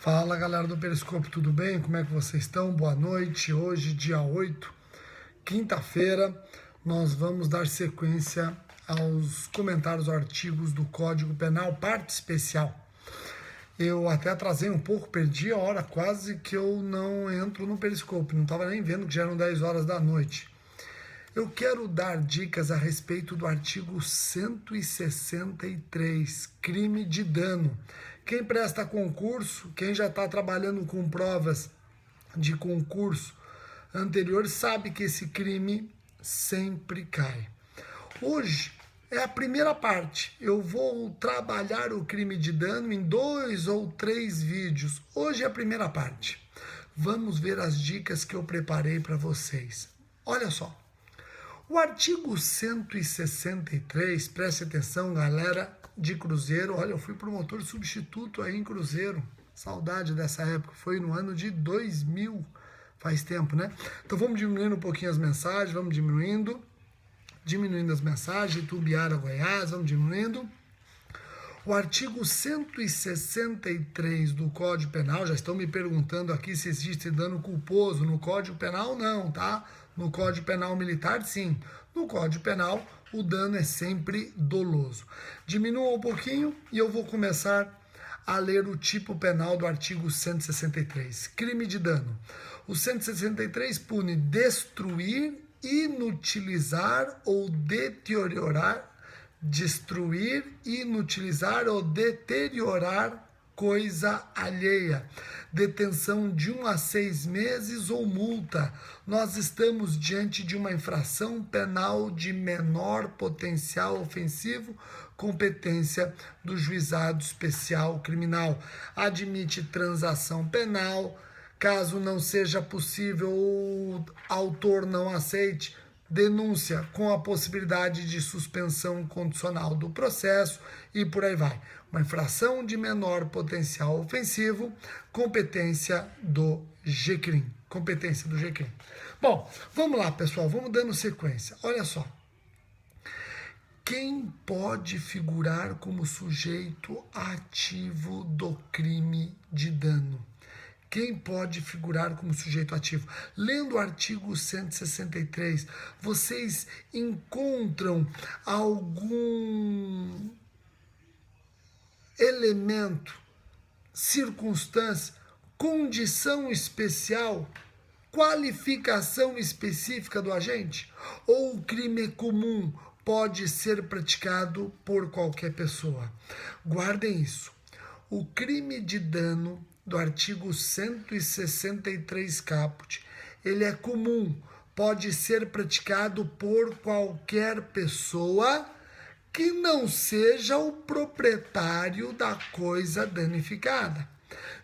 Fala galera do Periscope, tudo bem? Como é que vocês estão? Boa noite. Hoje, dia 8, quinta-feira, nós vamos dar sequência aos comentários, artigos do Código Penal, parte especial. Eu até atrasei um pouco, perdi a hora, quase que eu não entro no Periscope, não estava nem vendo que já eram 10 horas da noite. Eu quero dar dicas a respeito do artigo 163, crime de dano. Quem presta concurso, quem já está trabalhando com provas de concurso anterior, sabe que esse crime sempre cai. Hoje é a primeira parte. Eu vou trabalhar o crime de dano em 2 ou 3 vídeos. Hoje é a primeira parte. Vamos ver as dicas que eu preparei para vocês. Olha só. O artigo 163, preste atenção, galera de Cruzeiro. Olha, eu fui promotor substituto aí em Cruzeiro. Saudade dessa época, foi no ano de 2000, faz tempo, né? Então vamos diminuindo um pouquinho as mensagens, vamos diminuindo as mensagens, Itubiara, Goiás, vamos diminuindo. O artigo 163 do Código Penal, já estão me perguntando aqui se existe dano culposo no Código Penal, não, tá? No Código Penal Militar, sim. No Código Penal, o dano é sempre doloso. Diminua um pouquinho e eu vou começar a ler o tipo penal do artigo 163. Crime de dano. O 163 pune destruir, inutilizar ou deteriorar, destruir, inutilizar ou deteriorar coisa alheia, detenção de 1 a 6 meses ou multa. Nós estamos diante de uma infração penal de menor potencial ofensivo, competência do Juizado Especial Criminal. Admite transação penal, caso não seja possível ou o autor não aceite, denúncia com a possibilidade de suspensão condicional do processo e por aí vai. Uma infração de menor potencial ofensivo, competência do GCRIM. Competência do GCRIM. Bom, vamos lá, pessoal, vamos dando sequência. Olha só. Quem pode figurar como sujeito ativo do crime de dano? Quem pode figurar como sujeito ativo? Lendo o artigo 163, vocês encontram algum elemento, circunstância, condição especial, qualificação específica do agente? Ou o crime é comum, pode ser praticado por qualquer pessoa? Guardem isso. O crime de dano do artigo 163 caput, ele é comum, pode ser praticado por qualquer pessoa que não seja o proprietário da coisa danificada.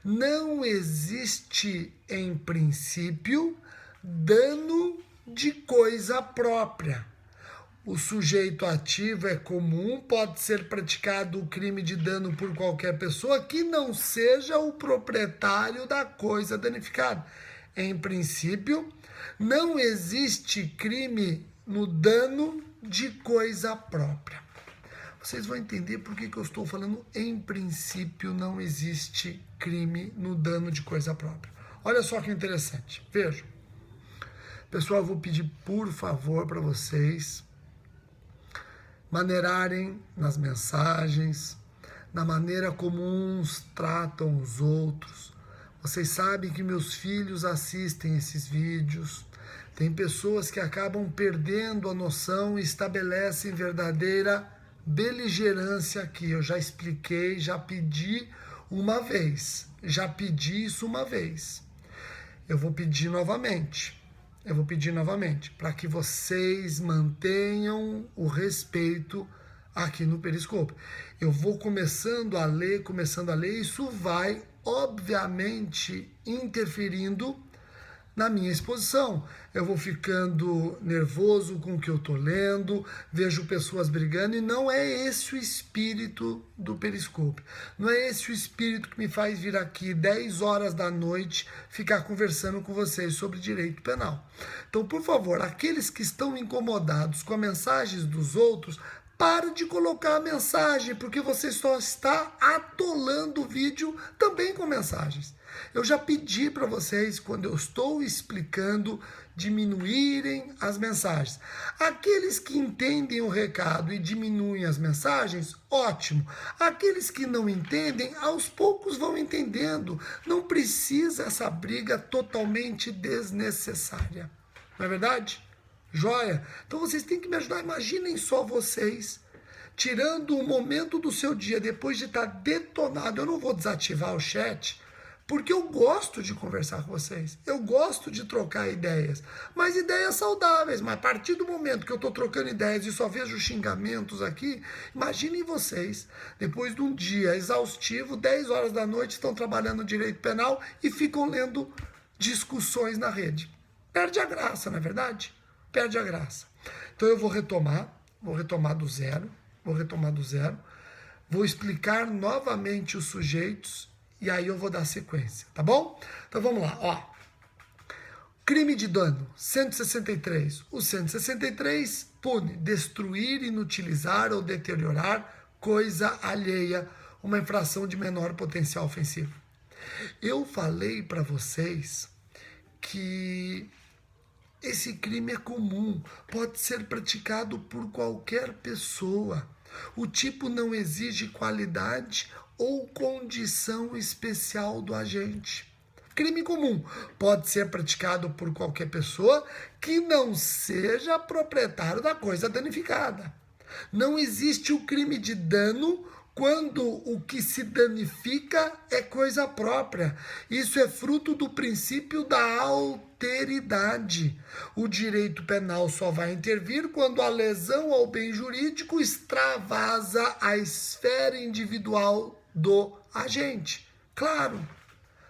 Não existe, em princípio, dano de coisa própria. O sujeito ativo é comum, pode ser praticado o crime de dano por qualquer pessoa que não seja o proprietário da coisa danificada. Em princípio, não existe crime no dano de coisa própria. Vocês vão entender por que eu estou falando em princípio não existe crime no dano de coisa própria. Olha só que interessante, vejam. Pessoal, eu vou pedir por favor para vocês maneirarem nas mensagens, na maneira como uns tratam os outros. Vocês sabem que meus filhos assistem esses vídeos. Tem pessoas que acabam perdendo a noção e estabelecem verdadeira beligerância aqui. Eu já expliquei, já pedi uma vez. Já pedi isso uma vez. Eu vou pedir novamente. Para que vocês mantenham o respeito aqui no Periscope. Eu vou começando a ler, isso vai, obviamente, interferindo na minha exposição. Eu vou ficando nervoso com o que eu estou lendo, vejo pessoas brigando, e não é esse o espírito do Periscope. Não é esse o espírito que me faz vir aqui 10 horas da noite ficar conversando com vocês sobre direito penal. Então, por favor, aqueles que estão incomodados com as mensagens dos outros, Para de colocar a mensagem, porque você só está atolando o vídeo também com mensagens. Eu já pedi para vocês, quando eu estou explicando, diminuírem as mensagens. Aqueles que entendem o recado e diminuem as mensagens, ótimo. Aqueles que não entendem, aos poucos vão entendendo. Não precisa essa briga totalmente desnecessária. Não é verdade? Joia? Então vocês têm que me ajudar. Imaginem só vocês tirando um momento do seu dia depois de estar detonado. Eu não vou desativar o chat, porque eu gosto de conversar com vocês. Eu gosto de trocar ideias, mas ideias saudáveis. Mas a partir do momento que eu estou trocando ideias e só vejo xingamentos aqui, imaginem vocês, depois de um dia exaustivo, 10 horas da noite, estão trabalhando direito penal e ficam lendo discussões na rede. Perde a graça, não é verdade? Perde a graça. Então eu vou retomar do zero, vou explicar novamente os sujeitos e aí eu vou dar sequência, tá bom? Então vamos lá, ó. Crime de dano, 163. O 163 pune destruir, inutilizar ou deteriorar coisa alheia, uma infração de menor potencial ofensivo. Eu falei para vocês que esse crime é comum, pode ser praticado por qualquer pessoa. O tipo não exige qualidade ou condição especial do agente. Crime comum pode ser praticado por qualquer pessoa que não seja proprietário da coisa danificada. Não existe o crime de dano quando o que se danifica é coisa própria. Isso é fruto do princípio da alteridade. O direito penal só vai intervir quando a lesão ao bem jurídico extravasa a esfera individual do agente. Claro.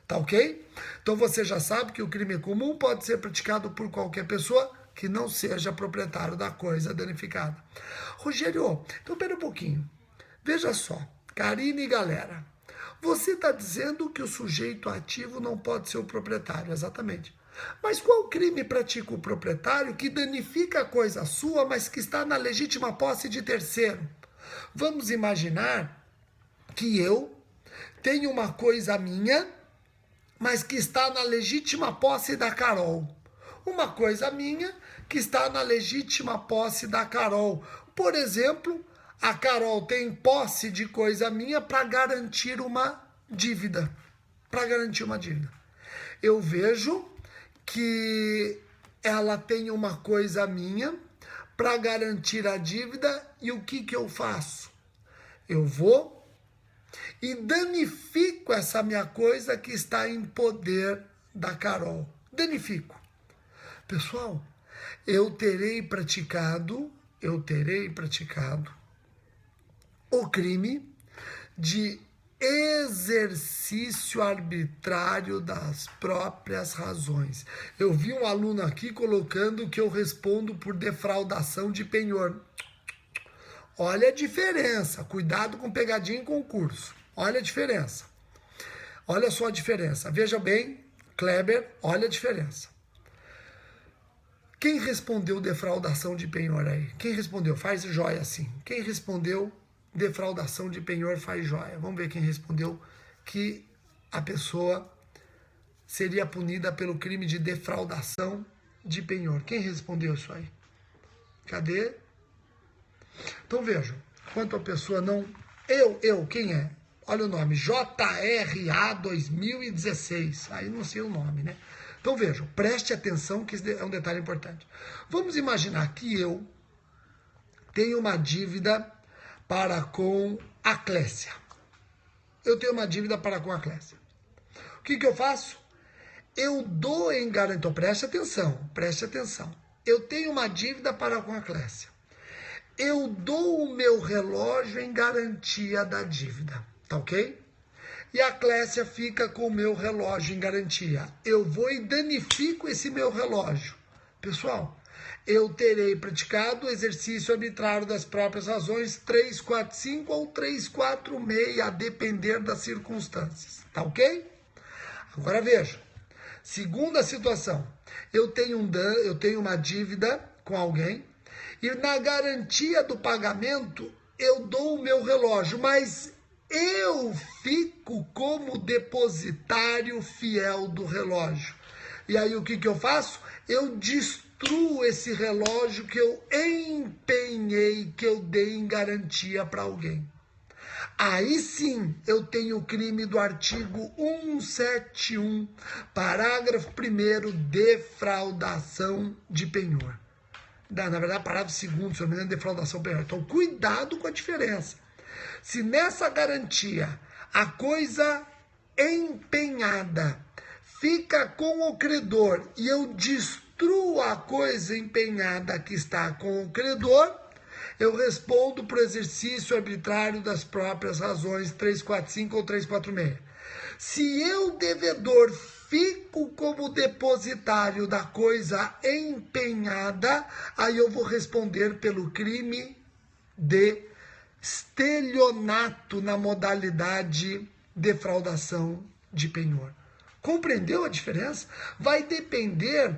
Tá ok? Então você já sabe que o crime comum pode ser praticado por qualquer pessoa que não seja proprietário da coisa danificada. Rogério, então pera um pouquinho. Veja só, Karine e galera, você está dizendo que o sujeito ativo não pode ser o proprietário, exatamente. Mas qual crime pratica o proprietário que danifica a coisa sua, mas que está na legítima posse de terceiro? Vamos imaginar que eu tenho uma coisa minha, mas que está na legítima posse da Carol. Uma coisa minha que está na legítima posse da Carol. Por exemplo, a Carol tem posse de coisa minha para garantir uma dívida. Eu vejo que ela tem uma coisa minha para garantir a dívida e o que eu faço? Eu vou e danifico essa minha coisa que está em poder da Carol. Danifico. Pessoal, eu terei praticado o crime de exercício arbitrário das próprias razões. Eu vi um aluno aqui colocando que eu respondo por defraudação de penhor. Olha a diferença. Cuidado com pegadinha em concurso. Olha a diferença. Olha só a diferença. Veja bem, Kleber, olha a diferença. Quem respondeu defraudação de penhor aí? Quem respondeu? Faz joia assim. Quem respondeu defraudação de penhor faz joia. Vamos ver quem respondeu que a pessoa seria punida pelo crime de defraudação de penhor. Quem respondeu isso aí? Cadê? Então vejam, quanto a pessoa não... quem é? Olha o nome, JRA 2016. Aí não sei o nome, né? Então vejam, preste atenção que esse é um detalhe importante. Vamos imaginar que eu tenho uma dívida para com a Clécia. Eu tenho uma dívida para com a Clécia. O que eu faço? Eu dou em garantia. Então preste atenção. Eu tenho uma dívida para com a Clécia. Eu dou o meu relógio em garantia da dívida, tá ok? E a Clécia fica com o meu relógio em garantia. Eu vou e danifico esse meu relógio. Pessoal, eu terei praticado o exercício arbitrário das próprias razões 345 ou 346, a depender das circunstâncias, tá ok? Agora veja, segunda situação, eu tenho uma dívida com alguém, E na garantia do pagamento, eu dou o meu relógio, mas eu fico como depositário fiel do relógio. E aí o que eu faço? Eu destruo esse relógio que eu empenhei, que eu dei em garantia para alguém. Aí sim eu tenho o crime do artigo 171, parágrafo 1º, defraudação de penhor. Na verdade, parágrafo 2º, se eu não me engano, defraudação penhor. Então, cuidado com a diferença. Se nessa garantia a coisa empenhada fica com o credor e eu destruo a coisa empenhada que está com o credor, eu respondo por exercício arbitrário das próprias razões 345 ou 346. Se eu, devedor, fico como depositário da coisa empenhada, aí eu vou responder pelo crime de estelionato na modalidade defraudação de penhor. Compreendeu a diferença? Vai depender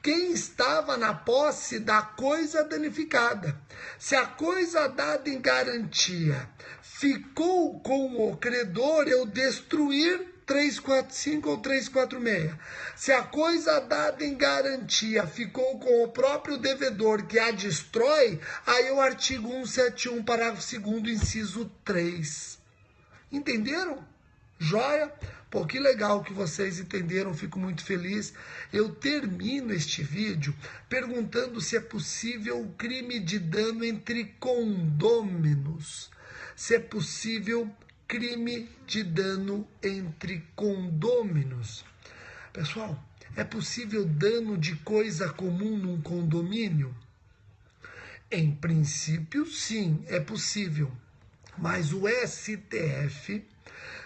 quem estava na posse da coisa danificada. Se a coisa dada em garantia ficou com o credor, eu destruir 345 ou 346. Se a coisa dada em garantia ficou com o próprio devedor que a destrói, aí o artigo 171, parágrafo 2º, inciso 3. Entenderam? Joia? Pô, que legal que vocês entenderam, fico muito feliz. Eu termino este vídeo perguntando se é possível o crime de dano entre condôminos. Se é possível crime de dano entre condôminos. Pessoal, é possível dano de coisa comum num condomínio? Em princípio, sim, é possível. Mas o STF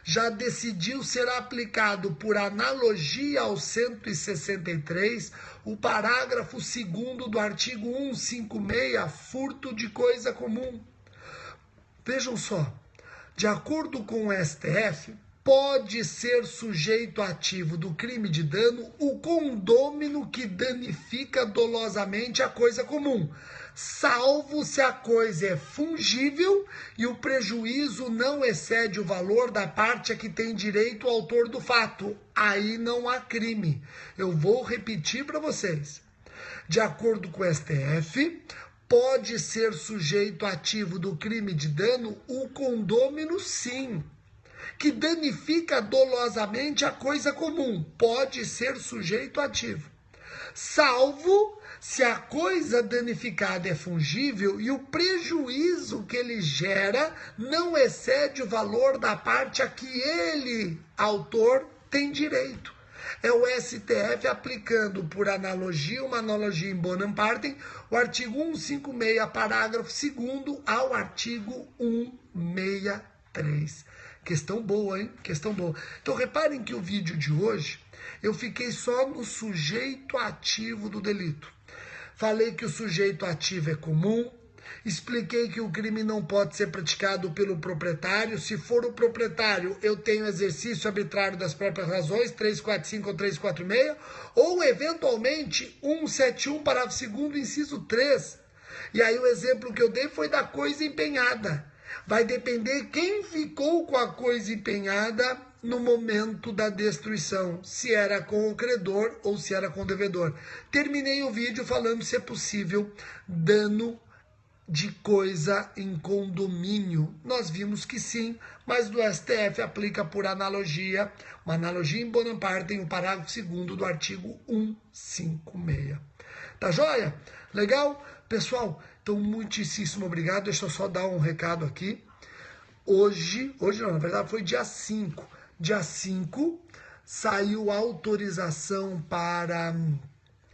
já decidiu ser aplicado por analogia ao 163, o parágrafo 2º do artigo 156, furto de coisa comum. Vejam só, de acordo com o STF, pode ser sujeito ativo do crime de dano o condômino que danifica dolosamente a coisa comum, salvo se a coisa é fungível e o prejuízo não excede o valor da parte a que tem direito o autor do fato. Aí não há crime. Eu vou repetir para vocês. De acordo com o STF, pode ser sujeito ativo do crime de dano o condômino, sim, que danifica dolosamente a coisa comum. Pode ser sujeito ativo. Salvo se a coisa danificada é fungível e o prejuízo que ele gera não excede o valor da parte a que ele, autor, tem direito. É o STF aplicando por analogia, uma analogia em bonum partem, o artigo 156, parágrafo 2º ao artigo 163. Questão boa, hein? Questão boa. Então, reparem que o vídeo de hoje, eu fiquei só no sujeito ativo do delito. Falei que o sujeito ativo é comum, expliquei que o crime não pode ser praticado pelo proprietário. Se for o proprietário, eu tenho exercício arbitrário das próprias razões, 345 ou 346, ou, eventualmente, 171, parágrafo 2º, inciso 3. E aí o exemplo que eu dei foi da coisa empenhada. Vai depender quem ficou com a coisa empenhada no momento da destruição, se era com o credor ou se era com o devedor. Terminei o vídeo falando se é possível dano de coisa em condomínio. Nós vimos que sim, mas do STF aplica por analogia, uma analogia em bonum partem, o parágrafo 2º do artigo 156. Tá joia? Legal? Pessoal, então muitíssimo obrigado. Deixa eu só dar um recado aqui. Hoje não, na verdade foi dia 5. Dia 5 saiu a autorização para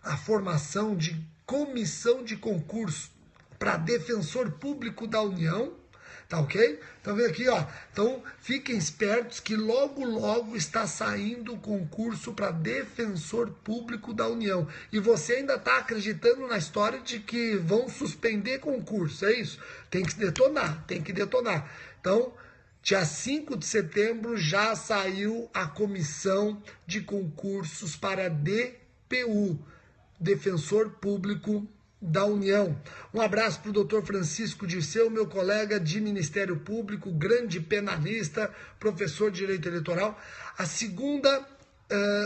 a formação de comissão de concurso para defensor público da União, tá ok? Então vem aqui, ó. Então fiquem espertos que logo, logo está saindo o concurso para defensor público da União. E você ainda está acreditando na história de que vão suspender concurso, é isso? Tem que detonar, tem que detonar. Então, dia 5 de setembro já saiu a comissão de concursos para DPU, Defensor Público da União. Um abraço para o doutor Francisco Dirceu, meu colega de Ministério Público, grande penalista, professor de Direito Eleitoral.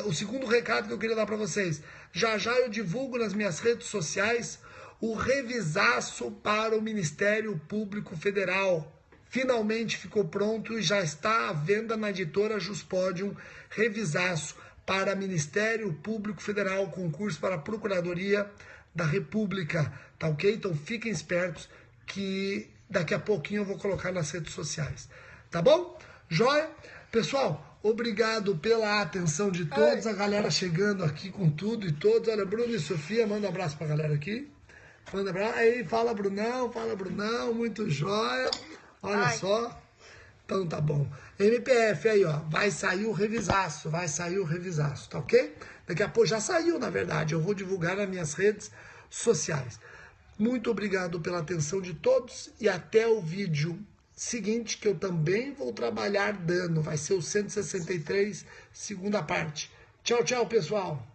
O segundo recado que eu queria dar para vocês, já eu divulgo nas minhas redes sociais o revisaço para o Ministério Público Federal. Finalmente ficou pronto e já está à venda na editora Juspodium, revisaço para Ministério Público Federal, concurso para a Procuradoria da República, tá ok? Então fiquem espertos que daqui a pouquinho eu vou colocar nas redes sociais, tá bom? Joia? Pessoal, obrigado pela atenção de todos, a galera chegando aqui com tudo e todos. Olha, Bruno e Sofia, manda um abraço pra galera aqui. Manda um abraço. Aí, fala Brunão, muito jóia. Olha só. Então tá bom. MPF aí, ó, vai sair o revisaço, tá ok? Daqui a pouco já saiu, na verdade, eu vou divulgar nas minhas redes sociais. Muito obrigado pela atenção de todos e até o vídeo seguinte, que eu também vou trabalhar dando, vai ser o 163, segunda parte. Tchau, pessoal!